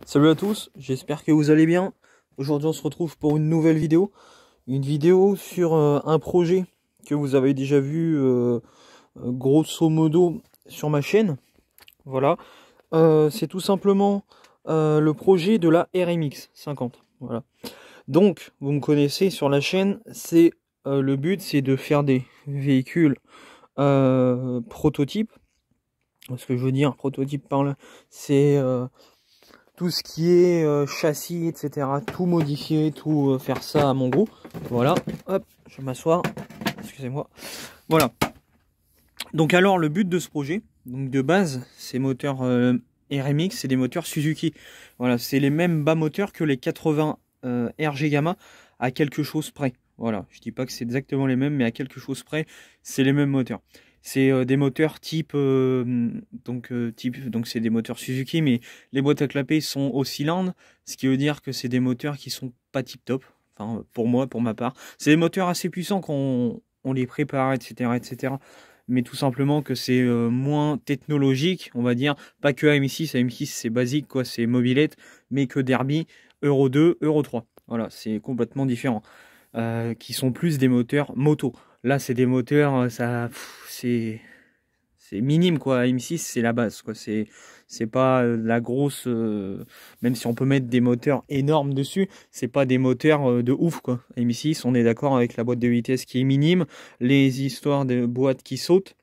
Salut à tous, j'espère que vous allez bien. Aujourd'hui on se retrouve pour une nouvelle vidéo. Une vidéo sur un projet que vous avez déjà vu grosso modo sur ma chaîne. Voilà. C'est tout simplement le projet de la RMX 50. Voilà. Donc vous me connaissez sur la chaîne, c'est le but c'est de faire des véhicules prototypes. Ce que je veux dire prototype par là, c'est tout ce qui est châssis, etc. Tout modifier, tout faire ça à mon goût. Voilà, hop, je vais m'asseoir. Excusez-moi. Voilà. Donc alors, le but de ce projet, donc de base, ces moteurs RMX, c'est des moteurs Suzuki. Voilà, c'est les mêmes bas moteurs que les 80 RG Gamma à quelque chose près. Voilà, je dis pas que c'est exactement les mêmes, mais à quelque chose près, c'est les mêmes moteurs. C'est des moteurs type, donc c'est des moteurs Suzuki, mais les boîtes à clapper sont au cylindre, ce qui veut dire que c'est des moteurs qui sont pas tip top. Enfin, pour moi, pour ma part, c'est des moteurs assez puissants quand on les prépare, etc., etc. Mais tout simplement que c'est moins technologique, on va dire. Pas que AM6, AM6 c'est basique, quoi, c'est mobilette, mais que Derby, Euro 2, Euro 3. Voilà, c'est complètement différent. Qui sont plus des moteurs moto. Là, c'est des moteurs, c'est minime, quoi. AM6, c'est la base, quoi. C'est pas la grosse, même si on peut mettre des moteurs énormes dessus, c'est pas des moteurs de ouf, quoi. AM6, on est d'accord avec la boîte de vitesse qui est minime, les histoires de boîtes qui sautent.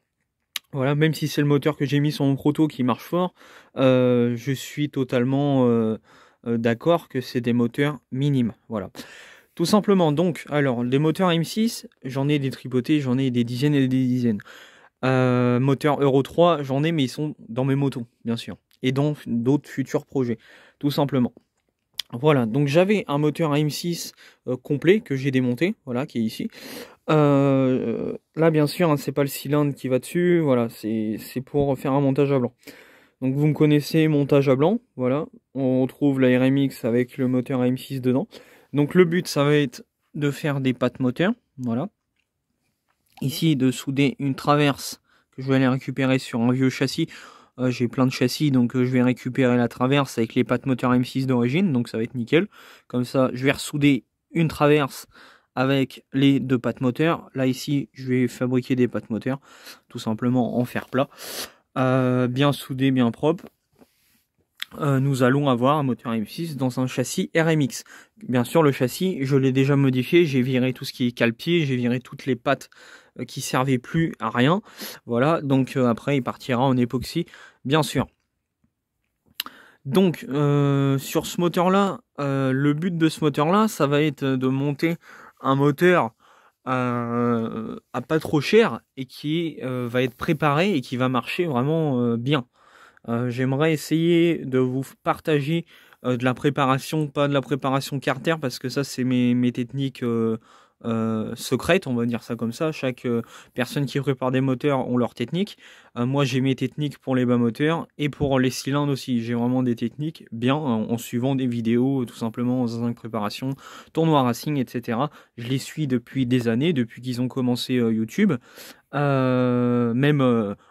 Voilà, même si c'est le moteur que j'ai mis sur mon proto qui marche fort, je suis totalement d'accord que c'est des moteurs minimes. Voilà. Tout simplement, donc, alors, les moteurs M6, j'en ai des tripotés, j'en ai des dizaines et des dizaines. Moteur Euro 3, j'en ai, mais ils sont dans mes motos, bien sûr. Et dans d'autres futurs projets, tout simplement. Voilà, donc j'avais un moteur M6 complet que j'ai démonté, voilà, qui est ici. Là, bien sûr, hein, c'est pas le cylindre qui va dessus, voilà, c'est pour faire un montage à blanc. Donc vous me connaissez, montage à blanc, voilà. On retrouve la RMX avec le moteur AM6 dedans. Donc le but, ça va être de faire des pattes moteurs, voilà. Ici, de souder une traverse que je vais aller récupérer sur un vieux châssis. J'ai plein de châssis, donc je vais récupérer la traverse avec les pattes moteurs M6 d'origine, donc ça va être nickel. Comme ça, je vais ressouder une traverse avec les deux pattes moteurs. Là, ici, je vais fabriquer des pattes moteurs, tout simplement en fer plat. Bien soudé, bien propre. Nous allons avoir un moteur M6 dans un châssis RMX. Bien sûr, le châssis, je l'ai déjà modifié, j'ai viré tout ce qui est cale-pied, j'ai viré toutes les pattes qui servaient plus à rien. Voilà, donc après, il partira en époxy, bien sûr. Donc, sur ce moteur-là, le but de ce moteur-là, ça va être de monter un moteur à pas trop cher et qui va être préparé et qui va marcher vraiment bien. J'aimerais essayer de vous partager de la préparation, pas de la préparation carter, parce que ça c'est mes techniques secrètes, on va dire ça comme ça. Chaque personne qui prépare des moteurs ont leur technique. Moi j'ai mes techniques pour les bas moteurs et pour les cylindres aussi. J'ai vraiment des techniques bien en suivant des vidéos, tout simplement en zinc préparation, tournoi racing, etc. Je les suis depuis des années, depuis qu'ils ont commencé YouTube. Même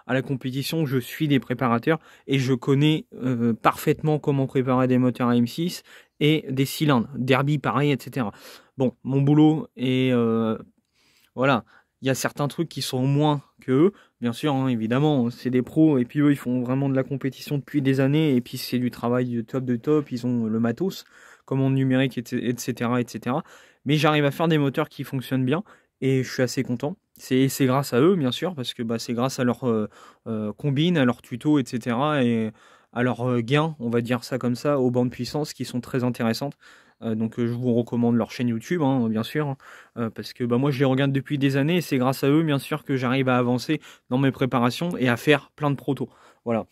à la compétition, je suis des préparateurs et je connais parfaitement comment préparer des moteurs à M6 et des cylindres, Derby pareil, etc. Bon, mon boulot est voilà, il y a certains trucs qui sont moins que eux, bien sûr, hein, évidemment, c'est des pros et puis eux ils font vraiment de la compétition depuis des années et puis c'est du travail de top, ils ont le matos, commande numérique, etc., etc. Mais j'arrive à faire des moteurs qui fonctionnent bien et je suis assez content. C'est grâce à eux, bien sûr, parce que bah, c'est grâce à leur combine, à leurs tutos, etc. et à leurs gains, on va dire ça comme ça, aux bandes de puissance qui sont très intéressantes. Donc je vous recommande leur chaîne YouTube, hein, bien sûr, hein, parce que bah, moi je les regarde depuis des années et c'est grâce à eux, bien sûr, que j'arrive à avancer dans mes préparations et à faire plein de protos. Voilà.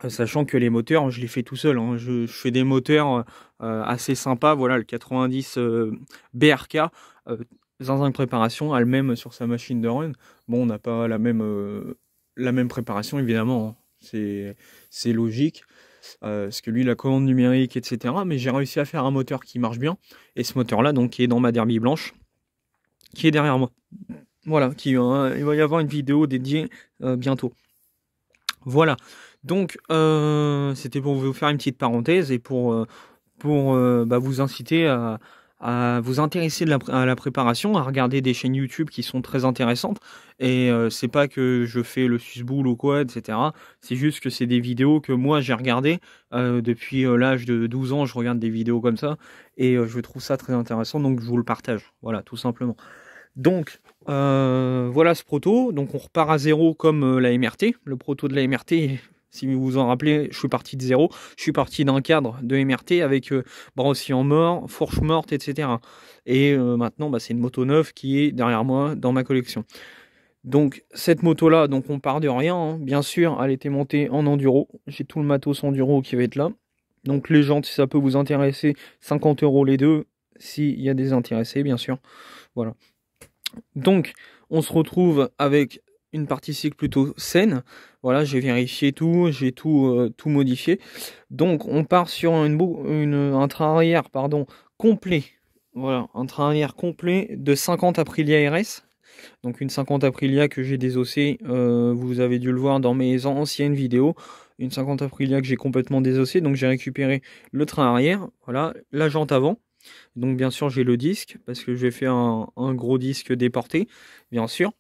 Sachant que les moteurs, je les fais tout seul. Hein. Je fais des moteurs assez sympas. Voilà, le 90 BRK, dans une préparation, a le même sur sa machine de run. Bon, on n'a pas la même préparation, évidemment. Hein. C'est logique. Parce que lui, la commande numérique, etc. Mais j'ai réussi à faire un moteur qui marche bien. Et ce moteur-là, donc, qui est dans ma Derby blanche, qui est derrière moi. Voilà, il va y avoir une vidéo dédiée bientôt. Voilà, donc c'était pour vous faire une petite parenthèse et pour bah, vous inciter à vous intéresser à la préparation, à regarder des chaînes YouTube qui sont très intéressantes. Et c'est pas que je fais le susboule ou quoi, etc. C'est juste que c'est des vidéos que moi j'ai regardées depuis l'âge de 12 ans. Je regarde des vidéos comme ça et je trouve ça très intéressant, donc je vous le partage. Voilà, tout simplement. Donc voilà ce proto. Donc on repart à zéro comme la MRT. Le proto de la MRT, si vous vous en rappelez, je suis parti de zéro. Je suis parti d'un cadre de MRT avec bras oscillants morts, fourche morte, etc. Et maintenant, bah, c'est une moto neuve qui est derrière moi dans ma collection. Donc cette moto-là, donc on part de rien, hein. Bien sûr, elle était montée en enduro. J'ai tout le matos enduro qui va être là. Donc les jantes, si ça peut vous intéresser, 50 € les deux, s'il y a des intéressés, bien sûr. Voilà. Donc, on se retrouve avec une partie cycle plutôt saine. Voilà, j'ai vérifié tout, j'ai tout modifié. Donc, on part sur un train arrière, pardon, complet. Voilà, un train arrière complet de 50 Aprilia RS. Donc, une 50 Aprilia que j'ai désossée. Vous avez dû le voir dans mes anciennes vidéos. Une 50 Aprilia que j'ai complètement désossée. Donc, j'ai récupéré le train arrière. Voilà, la jante avant. Donc bien sûr j'ai le disque parce que j'ai fait un gros disque déporté, bien sûr.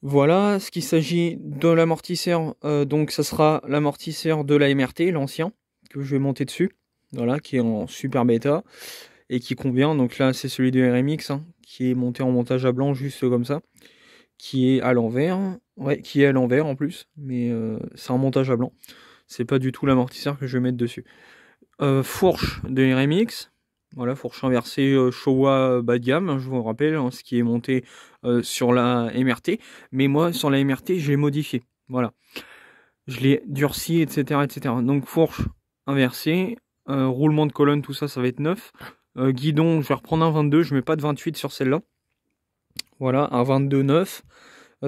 Voilà, ce qu'il s'agit de l'amortisseur, donc ça sera l'amortisseur de la MRT, l'ancien, que je vais monter dessus. Voilà, qui est en super bêta et qui convient. Donc là c'est celui de RMX, hein, qui est monté en montage à blanc juste comme ça, qui est à l'envers. Ouais, qui est à l'envers en plus, mais c'est un montage à blanc. C'est pas du tout l'amortisseur que je vais mettre dessus. Fourche de RMX, voilà, fourche inversée Showa bas de gamme, hein, je vous rappelle, hein, ce qui est monté sur la MRT, mais moi sur la MRT je l'ai modifié, voilà, je l'ai durci, etc., etc. Donc fourche inversée, roulement de colonne, tout ça, ça va être neuf. Guidon, je vais reprendre un 22, je mets pas de 28 sur celle-là, voilà, un 22 neuf.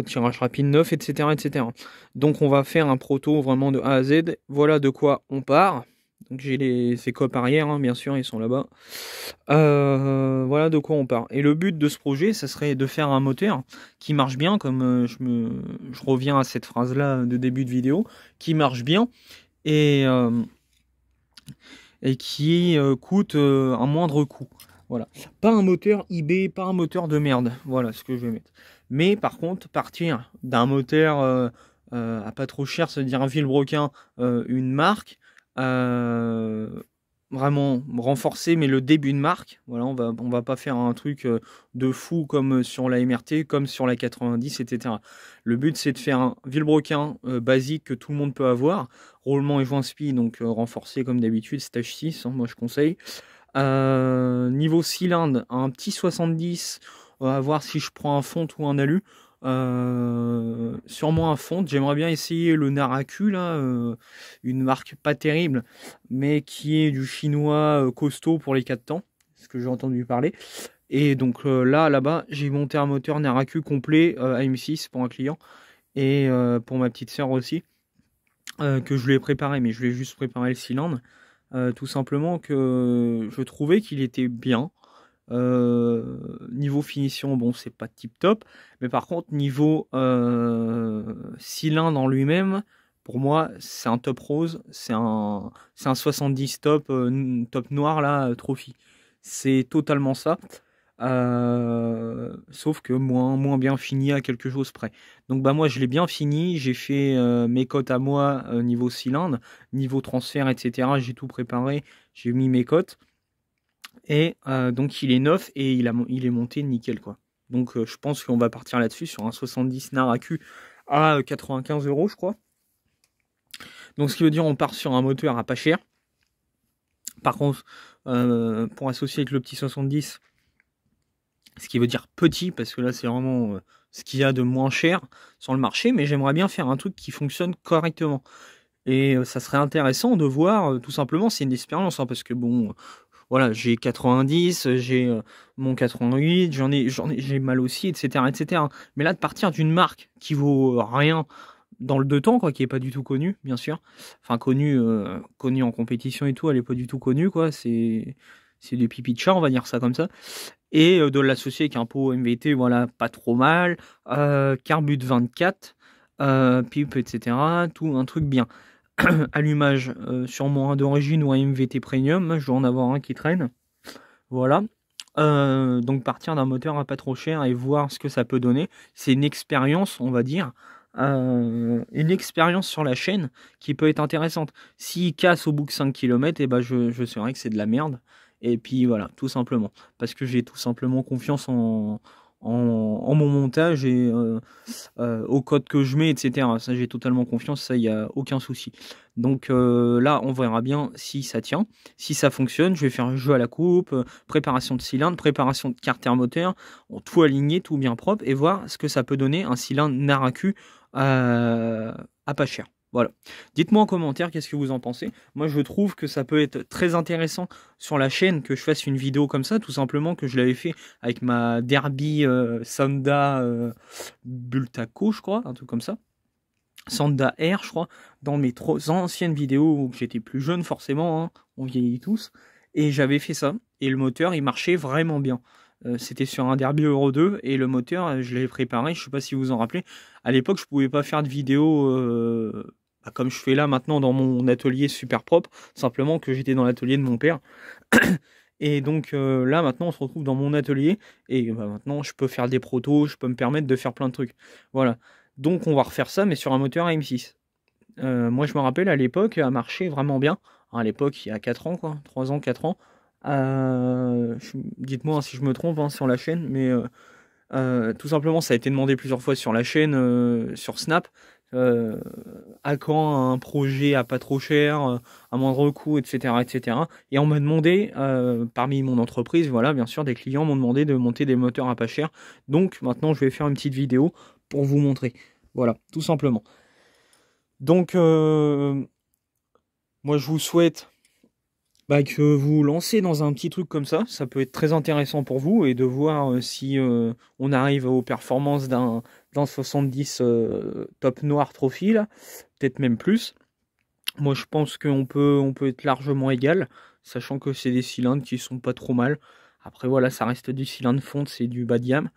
Tirage rapide 9, etc., etc. Donc on va faire un proto vraiment de A à Z. Voilà de quoi on part. Donc j'ai ces copes arrière, hein, bien sûr, ils sont là-bas. Voilà de quoi on part. Et le but de ce projet, ça serait de faire un moteur qui marche bien, comme je reviens à cette phrase-là de début de vidéo, qui marche bien et qui coûte un moindre coût. Voilà. Pas un moteur eBay, pas un moteur de merde. Voilà ce que je vais mettre. Mais par contre, partir d'un moteur à pas trop cher, c'est-à-dire un Villebrequin, une marque, vraiment renforcé, mais le début de marque. Voilà, on va pas faire un truc de fou comme sur la MRT, comme sur la 90, etc. Le but, c'est de faire un Villebrequin basique que tout le monde peut avoir. Roulement et joint spi, donc renforcé comme d'habitude, stage 6, hein, moi je conseille. Niveau cylindre, un petit 70, à voir si je prends un fonte ou un alu. Sûrement un fonte. J'aimerais bien essayer le Naraku, là, une marque pas terrible, mais qui est du chinois costaud pour les 4 temps, ce que j'ai entendu parler. Et donc là-bas, j'ai monté un moteur Naraku complet AM6 pour un client et pour ma petite sœur aussi, que je lui ai préparé, mais je lui ai juste préparé le cylindre. Tout simplement que je trouvais qu'il était bien. Niveau finition, bon, c'est pas tip top, mais par contre, niveau cylindre en lui-même, pour moi, c'est un top rose, c'est un 70 top, top noir là, trophy. C'est totalement ça. Sauf que moins bien fini à quelque chose près. Donc bah moi je l'ai bien fini, j'ai fait mes cotes à moi niveau cylindre, niveau transfert, etc. J'ai tout préparé, j'ai mis mes cotes. Et donc il est neuf et il est monté nickel quoi. Donc je pense qu'on va partir là-dessus sur un 70 Naraku à 95 € je crois. Donc ce qui veut dire on part sur un moteur à pas cher. Par contre pour associer avec le petit 70, ce qui veut dire petit parce que là c'est vraiment ce qu'il y a de moins cher sur le marché, mais j'aimerais bien faire un truc qui fonctionne correctement. Et ça serait intéressant de voir, tout simplement, c'est une expérience, hein, parce que bon, voilà, j'ai 90, j'ai mon 88, j'ai mal aussi, etc., etc. Mais là, de partir d'une marque qui vaut rien dans le deux temps, quoi, qui est pas du tout connue, bien sûr. Enfin, connue en compétition et tout, elle est pas du tout connue, quoi. C'est des pipis de chat, on va dire ça comme ça. Et de l'associer avec un pot MVT, voilà, pas trop mal. Carbut 24. pipe, etc. Tout un truc bien. Allumage sûrement un d'origine ou un MVT Premium, je dois en avoir un qui traîne. Voilà. Donc partir d'un moteur à pas trop cher et voir ce que ça peut donner. C'est une expérience, on va dire. Une expérience sur la chaîne qui peut être intéressante. S'il casse au bout de 5 km, et ben je saurais que c'est de la merde. Et puis voilà, tout simplement. Parce que j'ai tout simplement confiance en mon montage et au code que je mets, etc. Ça, j'ai totalement confiance, ça, il n'y a aucun souci. Donc là, on verra bien si ça tient. Si ça fonctionne, je vais faire un jeu à la coupe, préparation de cylindre, préparation de carter moteur, tout aligné, tout bien propre, et voir ce que ça peut donner un cylindre Naraku à pas cher. Voilà. Dites-moi en commentaire qu'est-ce que vous en pensez. Moi, je trouve que ça peut être très intéressant sur la chaîne que je fasse une vidéo comme ça, tout simplement que je l'avais fait avec ma Derby Sonda Bultaco, je crois, un truc comme ça. Sonda R, je crois, dans mes anciennes vidéos où j'étais plus jeune, forcément, hein, on vieillit tous. Et j'avais fait ça, et le moteur, il marchait vraiment bien. C'était sur un Derby Euro 2, et le moteur, je l'avais préparé, je sais pas si vous en rappelez. À l'époque, je pouvais pas faire de vidéo comme je fais là maintenant dans mon atelier super propre, simplement que j'étais dans l'atelier de mon père. Et donc là, maintenant, on se retrouve dans mon atelier, et maintenant, je peux faire des protos, je peux me permettre de faire plein de trucs. Voilà. Donc, on va refaire ça, mais sur un moteur AM6. Moi, je me rappelle, à l'époque, a marché vraiment bien. À l'époque, il y a 4 ans, quoi. 3 ans, 4 ans. Dites-moi si je me trompe hein, sur la chaîne, mais tout simplement, ça a été demandé plusieurs fois sur la chaîne, sur Snap. À quand un projet à pas trop cher, à moindre coût, etc., etc. Et on m'a demandé, parmi mon entreprise, voilà, bien sûr, des clients m'ont demandé de monter des moteurs à pas cher. Donc maintenant, je vais faire une petite vidéo pour vous montrer. Voilà, tout simplement. Donc, moi, je vous souhaite que vous lancez dans un petit truc comme ça. Ça peut être très intéressant pour vous et de voir si on arrive aux performances d'un 70 top noir trophy, là. Peut-être même plus. Moi, je pense qu'on peut être largement égal, sachant que c'est des cylindres qui sont pas trop mal. Après, voilà, ça reste du cylindre fonte, c'est du bas de gamme.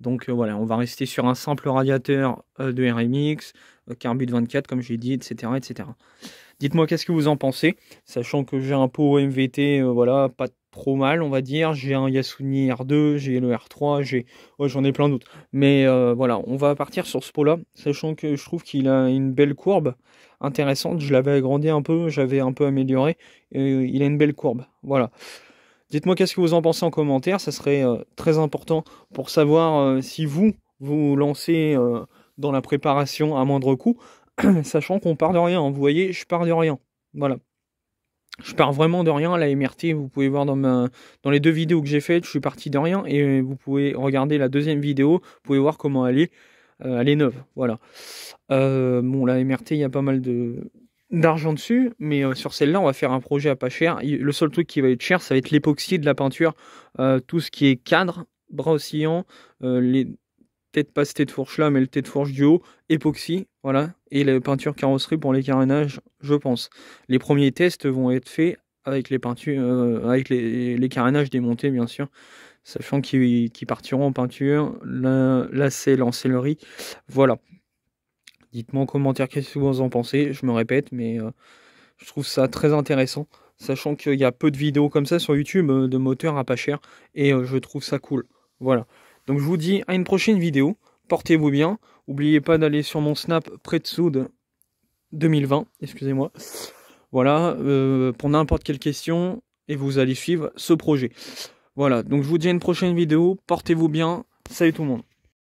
Donc voilà, on va rester sur un simple radiateur de RMX, Carbut 24 comme j'ai dit, etc. etc. Dites-moi qu'est-ce que vous en pensez, sachant que j'ai un pot MVT, voilà, pas trop mal on va dire, j'ai un Yasuni R2, j'ai le R3, j'en ai plein d'autres. Mais voilà, on va partir sur ce pot-là, sachant que je trouve qu'il a une belle courbe intéressante, je l'avais agrandi un peu, j'avais un peu amélioré, il a une belle courbe, voilà. Dites-moi qu'est-ce que vous en pensez en commentaire, ça serait très important pour savoir si vous lancez dans la préparation à moindre coût, sachant qu'on part de rien. Vous voyez, je pars de rien. Voilà. Je pars vraiment de rien. La MRT, vous pouvez voir dans les 2 vidéos que j'ai faites, je suis parti de rien. Et vous pouvez regarder la 2e vidéo, vous pouvez voir comment elle est neuve. Voilà. Bon, la MRT, il y a pas mal d'argent dessus, mais sur celle-là, on va faire un projet à pas cher. Le seul truc qui va être cher, ça va être l'époxy de la peinture. Tout ce qui est cadre, bras oscillants, peut-être pas ce tête de fourche là, mais le tête de fourche du haut, époxy, voilà, et la peinture carrosserie pour les carénages, je pense. Les premiers tests vont être faits avec les peintures, avec les carénages démontés, bien sûr, sachant qu'ils partiront en peinture, lacet, lancellerie, voilà. Dites-moi en commentaire qu'est-ce que vous en pensez, je me répète, mais je trouve ça très intéressant, sachant qu'il y a peu de vidéos comme ça sur YouTube de moteurs à pas cher, et je trouve ça cool, voilà. Donc je vous dis à une prochaine vidéo, portez-vous bien, n'oubliez pas d'aller sur mon Snap Pretsoud 2020, excusez-moi, voilà, pour n'importe quelle question, et vous allez suivre ce projet. Voilà, donc je vous dis à une prochaine vidéo, portez-vous bien, salut tout le monde.